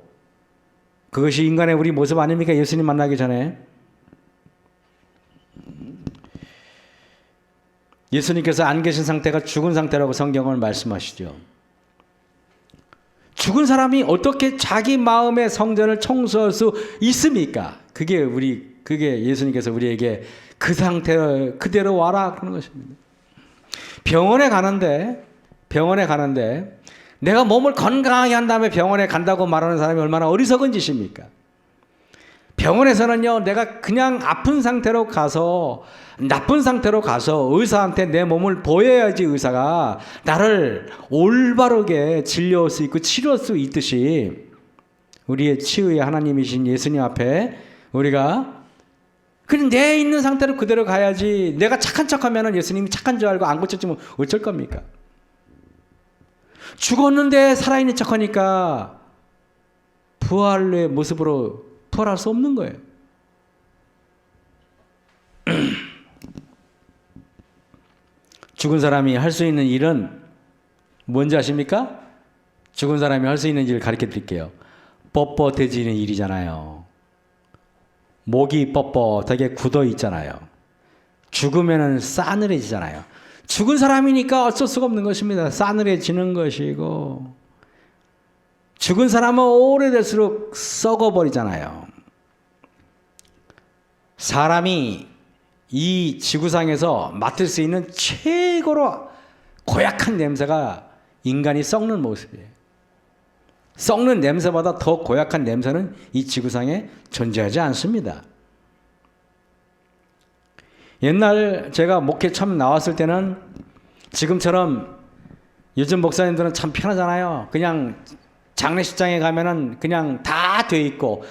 S1: 그것이 인간의 우리 모습 아닙니까? 예수님 만나기 전에 예수님께서 안 계신 상태가 죽은 상태라고 성경을 말씀하시죠. 죽은 사람이 어떻게 자기 마음의 성전을 청소할 수 있습니까? 그게 예수님께서 우리에게 그 상태 그대로 와라 그런 것입니다. 병원에 가는데 내가 몸을 건강하게 한 다음에 병원에 간다고 말하는 사람이 얼마나 어리석은 짓입니까? 병원에서는요, 내가 그냥 나쁜 상태로 가서 의사한테 내 몸을 보여야지 의사가 나를 올바르게 진료할 수 있고 치료할 수 있듯이 우리의 치유의 하나님이신 예수님 앞에 우리가 그냥 내 있는 상태로 그대로 가야지. 내가 착한 척하면 예수님이 착한 줄 알고 안 고쳤지면 어쩔 겁니까? 죽었는데 살아있는 척하니까 부활의 모습으로 부활할 수 없는 거예요. 죽은 사람이 할 수 있는 일은 뭔지 아십니까? 죽은 사람이 할 수 있는 일을 가르쳐 드릴게요. 뻣뻣해지는 일이잖아요. 목이 뻣뻣하게 굳어 있잖아요. 죽으면 싸늘해지잖아요. 죽은 사람이니까 어쩔 수가 없는 것입니다. 싸늘해지는 것이고 죽은 사람은 오래될수록 썩어버리잖아요. 사람이 이 지구상에서 맡을 수 있는 최고로 고약한 냄새가 인간이 썩는 모습이에요. 썩는 냄새보다 더 고약한 냄새는 이 지구상에 존재하지 않습니다. 옛날 제가 목회 처음 나왔을 때는 지금처럼 요즘 목사님들은 참 편하잖아요. 그냥 장례식장에 가면은 그냥 다 돼 있고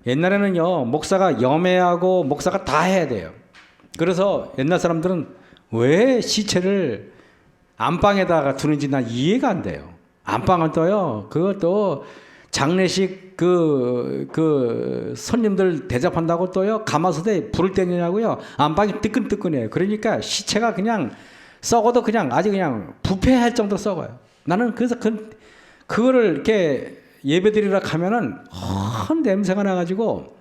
S1: 옛날에는요 목사가 염해하고 목사가 다 해야 돼요. 그래서 옛날 사람들은 왜 시체를 안방에다가 두는지 난 이해가 안 돼요. 안방을 떠요. 그것도 장례식 그 손님들 대접한다고 또요 가마솥에 불을 떼느냐고요 안방이 뜨끈뜨끈해요. 그러니까 시체가 그냥 썩어도 그냥 아주 그냥 부패할 정도 썩어요. 나는 그래서 그거를 이렇게 예배드리러 가면은 헌 냄새가 나가지고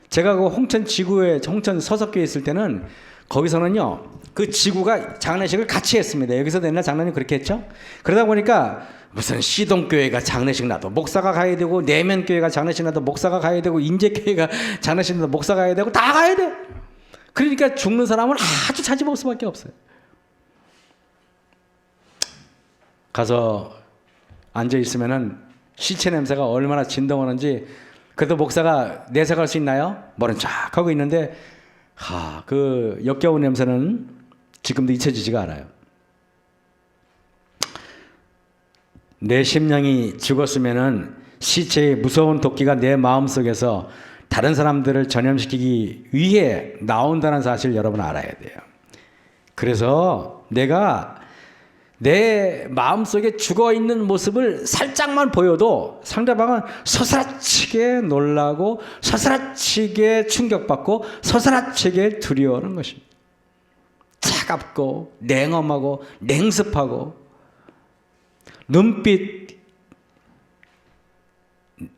S1: 제가 그 홍천 지구에 홍천 서석교에 있을 때는 거기서는요 그 지구가 장례식을 같이 했습니다. 여기서 옛날 장로님 그렇게 했죠. 그러다 보니까 무슨 시동교회가 장례식 나도 목사가 가야 되고 내면교회가 장례식 나도 목사가 가야 되고 인재교회가 장례식 나도 목사가 가야 되고 다 가야 돼. 그러니까 죽는 사람은 아주 찾아볼 수밖에 없어요. 가서 앉아 있으면은 시체 냄새가 얼마나 진동하는지. 그래도 목사가 내색할 수 있나요? 머리는 쫙 하고 있는데 그 역겨운 냄새는 지금도 잊혀지지가 않아요. 내 심령이 죽었으면은 시체의 무서운 도끼가 내 마음속에서 다른 사람들을 전염시키기 위해 나온다는 사실을 여러분 알아야 돼요. 그래서 내가 내 마음속에 죽어있는 모습을 살짝만 보여도 상대방은 서스라치게 놀라고 서스라치게 충격받고 서스라치게 두려워하는 것입니다. 차갑고 냉엄하고 냉습하고 눈빛.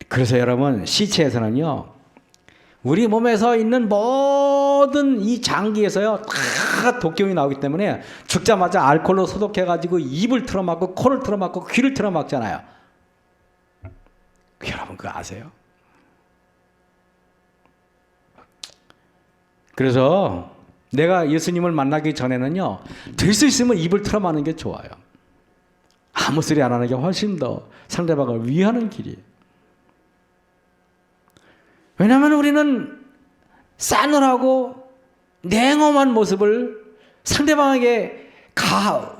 S1: 그래서 여러분 시체에서는요 우리 몸에서 있는 모든 이 장기에서요 다 독경이 나오기 때문에 죽자마자 알코올로 소독해가지고 입을 틀어막고 코를 틀어막고 귀를 틀어막잖아요. 여러분 그거 아세요? 그래서 내가 예수님을 만나기 전에는요 될 수 있으면 입을 틀어막는 게 좋아요. 아무 소리 안 하는 게 훨씬 더 상대방을 위하는 길이에요. 왜냐하면 우리는 싸늘하고 냉엄한 모습을 상대방에게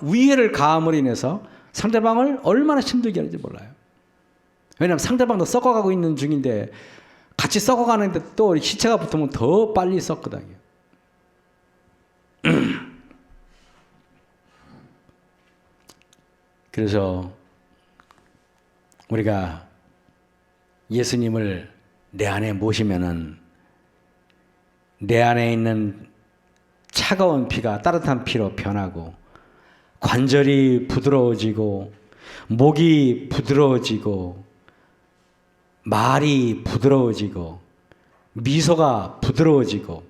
S1: 위해를 가함으로 인해서 상대방을 얼마나 힘들게 하는지 몰라요. 왜냐하면 상대방도 썩어가고 있는 중인데 같이 썩어가는데 또 시체가 붙으면 더 빨리 썩거든요. 그래서 우리가 예수님을 내 안에 모시면은 내 안에 있는 차가운 피가 따뜻한 피로 변하고 관절이 부드러워지고 목이 부드러워지고 말이 부드러워지고 미소가 부드러워지고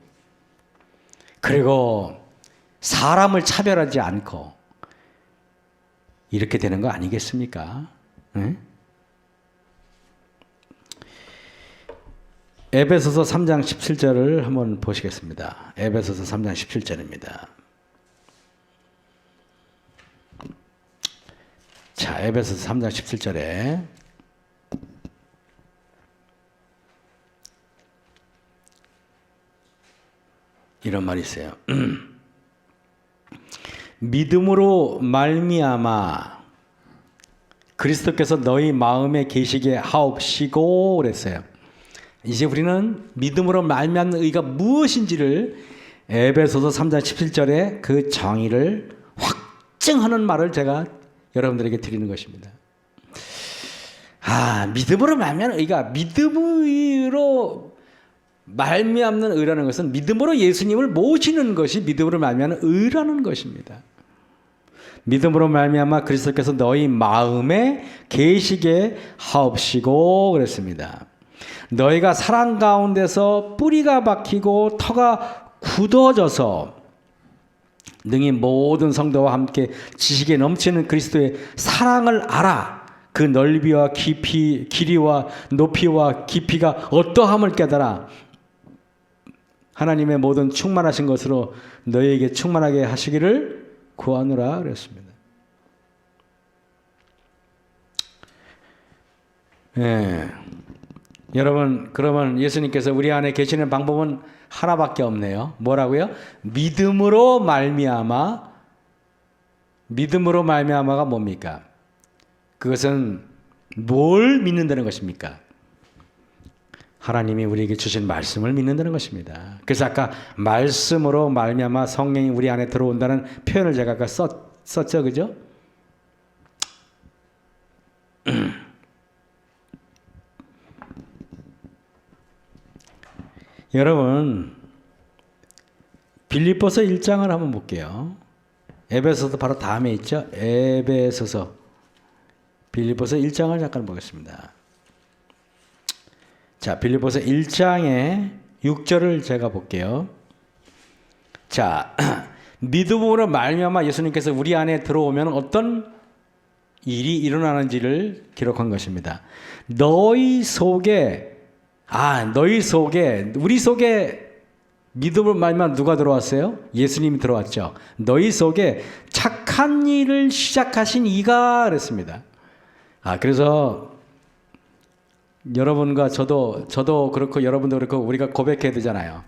S1: 그리고 사람을 차별하지 않고 이렇게 되는 거 아니겠습니까? 네? 에베소서 3장 17절을 한번 보시겠습니다. 에베소서 3장 17절입니다. 자, 에베소서 3장 17절에 이런 말이 있어요. 믿음으로 말미암아 그리스도께서 너희 마음에 계시게 하옵시고 그랬어요. 이제 우리는 믿음으로 말미암는 의가 무엇인지를 에베소서 3장 17절에 그 정의를 확증하는 말을 제가 여러분들에게 드리는 것입니다. 믿음으로 말미암는 의가 믿음으로 말미암는 의라는 것은 믿음으로 예수님을 모시는 것이 믿음으로 말미암는 의라는 것입니다. 믿음으로 말미암아 그리스도께서 너희 마음에 계시게 하옵시고 그랬습니다. 너희가 사랑 가운데서 뿌리가 박히고 터가 굳어져서 능히 모든 성도와 함께 지식에 넘치는 그리스도의 사랑을 알아 그 넓이와 깊이 길이와 높이와 깊이가 어떠함을 깨달아 하나님의 모든 충만하신 것으로 너희에게 충만하게 하시기를 구하노라 그랬습니다. 예. 여러분 그러면 예수님께서 우리 안에 계시는 방법은 하나밖에 없네요. 뭐라고요? 믿음으로 말미암아. 믿음으로 말미암아가 뭡니까? 그것은 뭘 믿는다는 것입니까? 하나님이 우리에게 주신 말씀을 믿는다는 것입니다. 그래서 아까 말씀으로 말미암아 성령이 우리 안에 들어온다는 표현을 제가 아까 썼죠, 그죠? 여러분 빌립보서 1장을 한번 볼게요. 에베소서 바로 다음에 있죠. 에베소서 빌립보서 1장을 잠깐 보겠습니다. 자, 빌립보서 1장의 6절을 제가 볼게요. 자, 믿음으로 말미암아 예수님께서 우리 안에 들어오면 어떤 일이 일어나는지를 기록한 것입니다. 우리 속에 믿음으로 말미암아 누가 들어왔어요? 예수님이 들어왔죠. 너희 속에 착한 일을 시작하신 이가 그랬습니다. 그래서 여러분과 저도 그렇고 여러분도 그렇고 우리가 고백해야 되잖아요.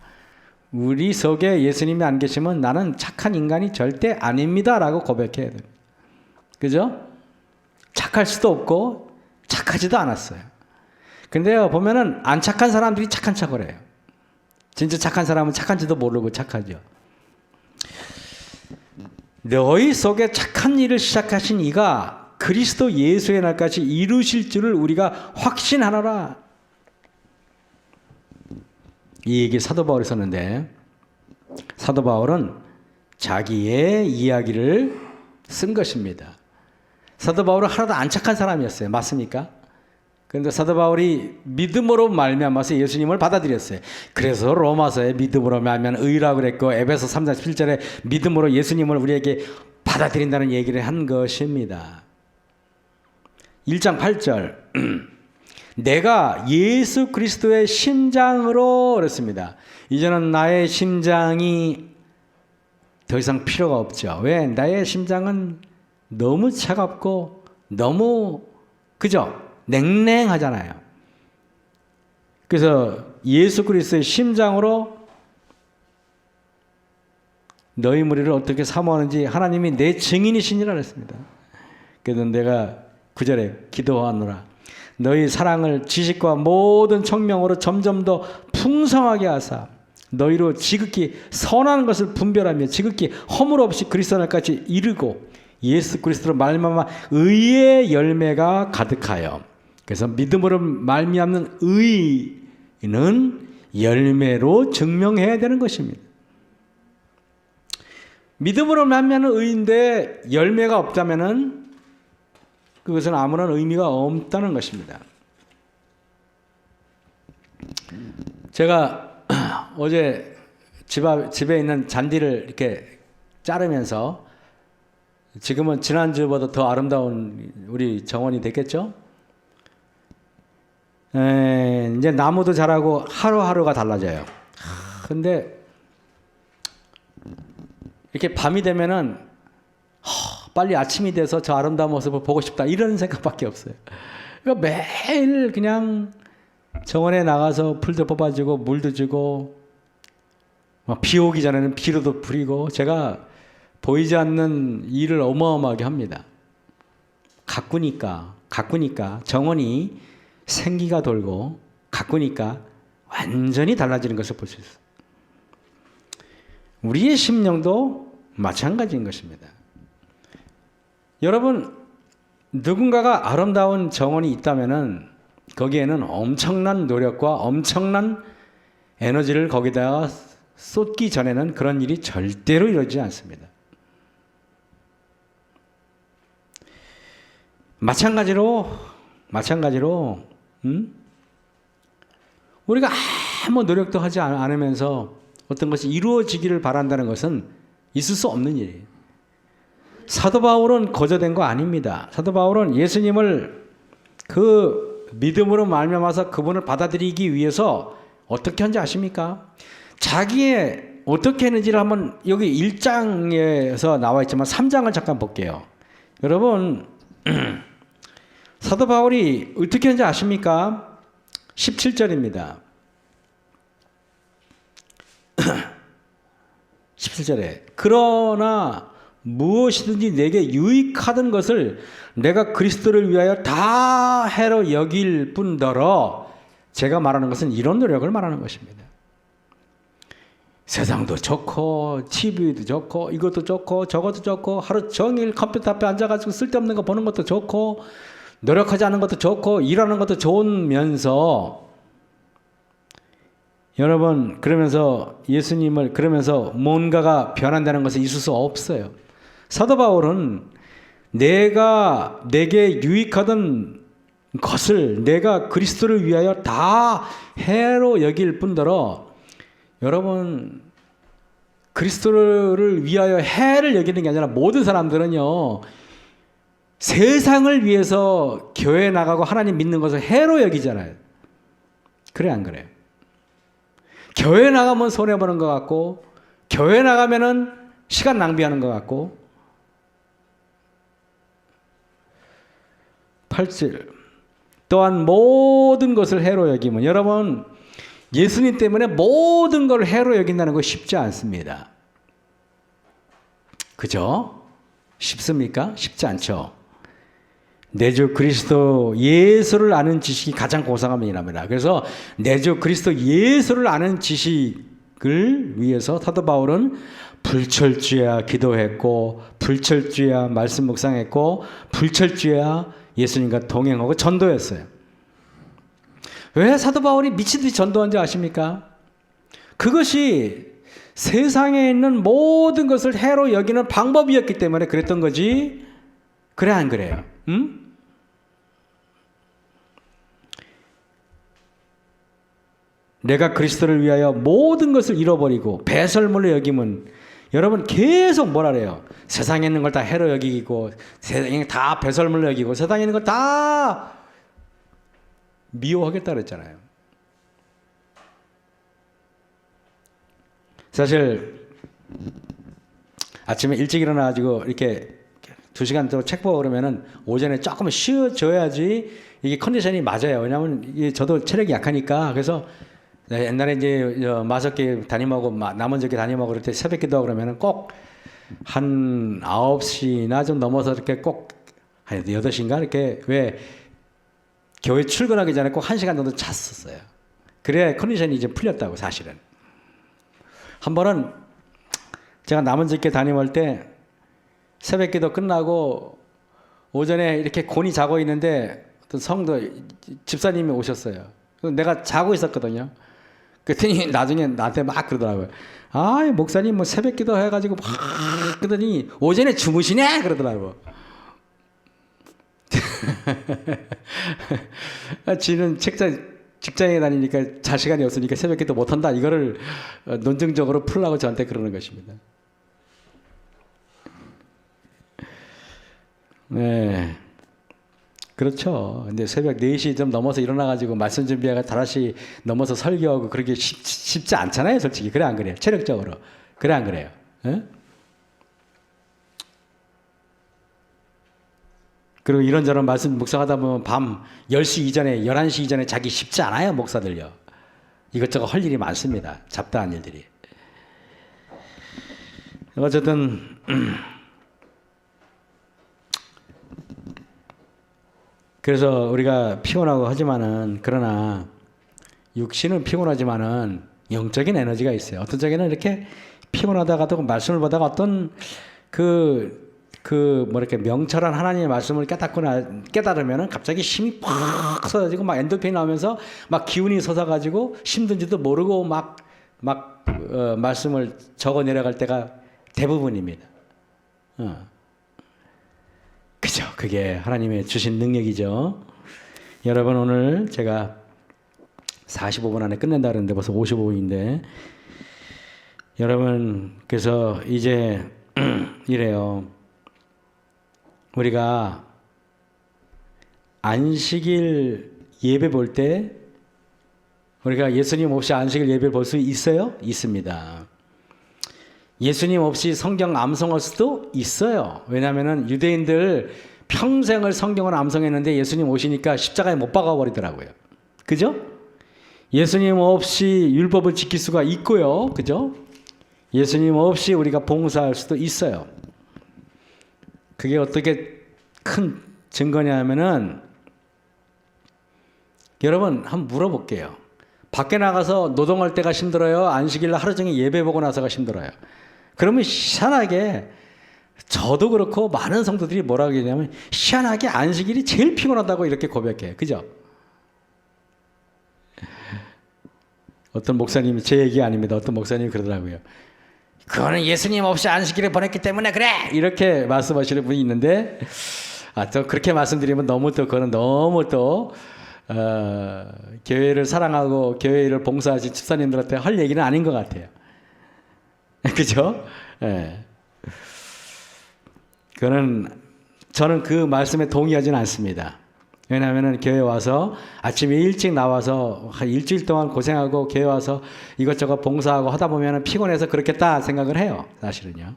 S1: 우리 속에 예수님이 안 계시면 나는 착한 인간이 절대 아닙니다 라고 고백해야 돼요. 그죠? 착할 수도 없고 착하지도 않았어요. 근데요, 보면은 안 착한 사람들이 착한 척을 해요. 진짜 착한 사람은 착한지도 모르고 착하죠. 너희 속에 착한 일을 시작하신 이가 그리스도 예수의 날까지 이루실 줄을 우리가 확신하노라. 이 얘기 사도 바울이 썼는데, 사도 바울은 자기의 이야기를 쓴 것입니다. 사도 바울은 하나도 안 착한 사람이었어요. 맞습니까? 그런데 사도 바울이 믿음으로 말미암아서 예수님을 받아들였어요. 그래서 로마서에 믿음으로 말미암아 의라고 그랬고, 에베소 3장 17절에 믿음으로 예수님을 우리에게 받아들인다는 얘기를 한 것입니다. 1장 8절 내가 예수 그리스도의 심장으로 그랬습니다. 이제는 나의 심장이 더 이상 필요가 없죠. 왜? 나의 심장은 너무 차갑고 너무 그죠? 냉랭하잖아요. 그래서 예수 그리스도의 심장으로 너희 무리를 어떻게 사모하는지 하나님이 내 증인이시니라 그랬습니다. 그래서 내가 9절에 기도하노라. 너희 사랑을 지식과 모든 청명으로 점점 더 풍성하게 하사 너희로 지극히 선한 것을 분별하며 지극히 허물 없이 그리스도 날까지 이르고 예수 그리스도로 말미암아 의의 열매가 가득하여. 그래서 믿음으로 말미암는 의는 열매로 증명해야 되는 것입니다. 믿음으로 말미암는 의인데 열매가 없다면은 그것은 아무런 의미가 없다는 것입니다. 제가 어제 집에 있는 잔디를 이렇게 자르면서 지금은 지난주보다 더 아름다운 우리 정원이 됐겠죠? 이제 나무도 자라고 하루하루가 달라져요. 근데 이렇게 밤이 되면은 빨리 아침이 돼서 저 아름다운 모습을 보고 싶다 이런 생각밖에 없어요. 그러니까 매일 그냥 정원에 나가서 풀도 뽑아주고 물도 주고 비 오기 전에는 비료도 뿌리고 제가 보이지 않는 일을 어마어마하게 합니다. 가꾸니까 정원이 생기가 돌고 가꾸니까 완전히 달라지는 것을 볼 수 있어요. 우리의 심령도 마찬가지인 것입니다. 여러분, 누군가가 아름다운 정원이 있다면은 거기에는 엄청난 노력과 엄청난 에너지를 거기다가 쏟기 전에는 그런 일이 절대로 이루어지지 않습니다. 마찬가지로 우리가 아무 노력도 하지 않으면서 어떤 것이 이루어지기를 바란다는 것은 있을 수 없는 일이에요. 사도 바울은 거저된 거 아닙니다. 사도 바울은 예수님을 그 믿음으로 말미암아서 그분을 받아들이기 위해서 어떻게 한지 아십니까? 자기의 어떻게 했는지를 한번 여기 1장에서 나와 있지만 3장을 잠깐 볼게요. 여러분 사도 바울이 어떻게 했는지 아십니까? 17절입니다. 17절에 그러나 무엇이든지 내게 유익하던 것을 내가 그리스도를 위하여 다 해로 여길 뿐더러 제가 말하는 것은 이런 노력을 말하는 것입니다. 세상도 좋고 TV도 좋고 이것도 좋고 저것도 좋고 하루 종일 컴퓨터 앞에 앉아가지고 쓸데없는 거 보는 것도 좋고 노력하지 않은 것도 좋고 일하는 것도 좋으면서 여러분, 그러면서 예수님을, 그러면서 뭔가가 변한다는 것은 있을 수 없어요. 사도 바울은 내게 유익하던 것을 내가 그리스도를 위하여 다 해로 여길 뿐더러, 여러분, 그리스도를 위하여 해를 여기는 게 아니라 모든 사람들은요, 세상을 위해서 교회 나가고 하나님 믿는 것을 해로 여기잖아요. 그래, 안 그래요? 교회 나가면 손해보는 것 같고, 교회 나가면은 시간 낭비하는 것 같고. 8절. 또한 모든 것을 해로 여기면, 여러분, 예수님 때문에 모든 걸 해로 여긴다는 거 쉽지 않습니다. 그죠? 쉽습니까? 쉽지 않죠. 내 주 그리스도 예수를 아는 지식이 가장 고상한 일입니다. 그래서 내 주 그리스도 예수를 아는 지식을 위해서 사도 바울은 불철주야 기도했고, 불철주야 말씀 묵상했고, 불철주야 예수님과 동행하고 전도했어요. 왜 사도 바울이 미친듯이 전도한지 아십니까? 그것이 세상에 있는 모든 것을 해로 여기는 방법이었기 때문에 그랬던 거지. 그래, 안 그래요? 응? 내가 그리스도를 위하여 모든 것을 잃어버리고 배설물로 여기면, 여러분 계속 뭐라 그래요? 세상에 있는 걸 다 해로 여기고, 세상에 다 배설물로 여기고, 세상에 있는 걸 다 미워하겠다 그랬잖아요. 사실 아침에 일찍 일어나가지고 이렇게 2시간 동안 책 보고 그러면은 오전에 조금 쉬어줘야지 이게 컨디션이 맞아요. 왜냐하면 이게 저도 체력이 약하니까. 그래서 옛날에 이제 마석기 담임하고 남원저기 담임하고 그럴 때 새벽 기도하고 그러면은 꼭 한 9시나 좀 넘어서 이렇게 꼭 한 8시인가 이렇게, 왜 교회 출근하기 전에 꼭 1시간 정도 잤었어요. 그래야 컨디션이 이제 풀렸다고. 사실은 한 번은 제가 남원저기 담임할 때 새벽 기도 끝나고 오전에 이렇게 곤히 자고 있는데 어떤 성도 집사님이 오셨어요. 내가 자고 있었거든요. 그랬더니 나중에 나한테 막 그러더라고요. 아, 목사님 뭐 새벽 기도 해가지고 막 그러더니 오전에 주무시네 그러더라고요. 지는 직장에 다니니까 잘 시간이 없으니까 새벽 기도 못한다, 이거를 논증적으로 풀라고 저한테 그러는 것입니다. 네, 그렇죠. 근데 새벽 4시 좀 넘어서 일어나가지고 말씀 준비하고 다시 넘어서 설교하고 그러기 쉽지 않잖아요, 솔직히. 그래, 안 그래요? 체력적으로. 그래, 안 그래요? 에? 그리고 이런저런 말씀 묵상하다 보면 밤 10시 이전에, 11시 이전에 자기 쉽지 않아요, 목사들요. 이것저것 할 일이 많습니다. 잡다한 일들이. 어쨌든 그래서 우리가 피곤하고 하지만은, 그러나 육신은 피곤하지만은 영적인 에너지가 있어요. 어떤 적에는 이렇게 피곤하다가도 말씀을 보다가 어떤 뭐 이렇게 명철한 하나님의 말씀을 깨달으면은 갑자기 힘이 팍 쏟아지고 막 엔돌핀이 나오면서 막 기운이 솟아가지고 힘든지도 모르고 막 말씀을 적어 내려갈 때가 대부분입니다. 그죠? 그게 하나님의 주신 능력이죠. 여러분, 오늘 제가 45분 안에 끝낸다 그랬는데 벌써 55분인데, 여러분, 그래서 이제 이래요. 우리가 안식일 예배 볼 때 우리가 예수님 없이 안식일 예배를 볼 수 있어요? 있습니다. 예수님 없이 성경 암송할 수도 있어요. 왜냐하면 유대인들 평생을 성경을 암송했는데 예수님 오시니까 십자가에 못 박아버리더라고요. 그죠? 예수님 없이 율법을 지킬 수가 있고요. 그죠? 예수님 없이 우리가 봉사할 수도 있어요. 그게 어떻게 큰 증거냐면은, 여러분 한번 물어볼게요. 밖에 나가서 노동할 때가 힘들어요? 안식일 하루 종일 예배 보고 나서가 힘들어요? 그러면 희한하게, 저도 그렇고 많은 성도들이 뭐라고 하냐면 희한하게 안식일이 제일 피곤하다고 이렇게 고백해요. 그죠? 어떤 목사님이, 제 얘기가 아닙니다. 어떤 목사님이 그러더라고요. 그거는 예수님 없이 안식일을 보냈기 때문에 그래! 이렇게 말씀하시는 분이 있는데, 또 그렇게 말씀드리면 너무 또, 그거는 너무 또, 교회를 사랑하고 교회를 봉사하신 집사님들한테 할 얘기는 아닌 것 같아요. 그죠? 예. 저는 그 말씀에 동의하지는 않습니다. 왜냐하면 교회 와서 아침에 일찍 나와서 한 일주일 동안 고생하고 교회 와서 이것저것 봉사하고 하다 보면 피곤해서 그렇겠다 생각을 해요. 사실은요.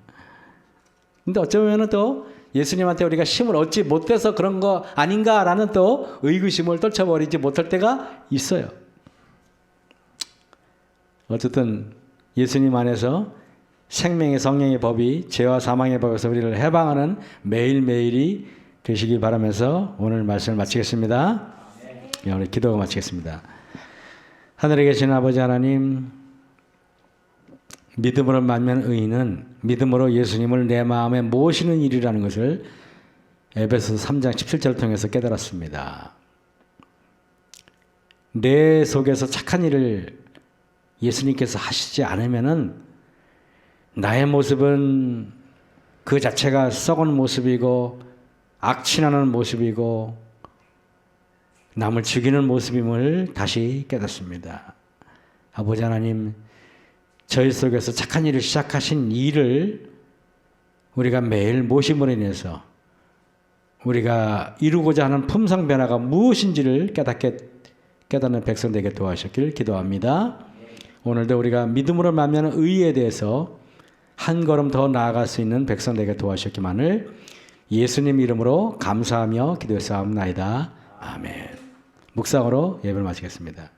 S1: 근데 어쩌면 또 예수님한테 우리가 힘을 얻지 못해서 그런 거 아닌가라는 또 의구심을 떨쳐버리지 못할 때가 있어요. 어쨌든 예수님 안에서 생명의 성령의 법이 죄와 사망의 법에서 우리를 해방하는 매일매일이 되시길 바라면서 오늘 말씀을 마치겠습니다. 네, 오늘 기도가 마치겠습니다. 하늘에 계신 아버지 하나님, 믿음으로 만면 의인은 믿음으로 예수님을 내 마음에 모시는 일이라는 것을 에베소서 3장 17절을 통해서 깨달았습니다. 내 속에서 착한 일을 예수님께서 하시지 않으면은 나의 모습은 그 자체가 썩은 모습이고 악취나는 모습이고 남을 죽이는 모습임을 다시 깨닫습니다. 아버지 하나님, 저희 속에서 착한 일을 시작하신 일을 우리가 매일 모심으로 인해서 우리가 이루고자 하는 품성 변화가 무엇인지를 깨닫는 백성 되게 도와주셨길 기도합니다. 오늘도 우리가 믿음으로 만나는 의에 대해서 한 걸음 더 나아갈 수 있는 백성 되게 도와주셨기만을 예수님 이름으로 감사하며 기도했사옵나이다. 아멘. 묵상으로 예배를 마치겠습니다.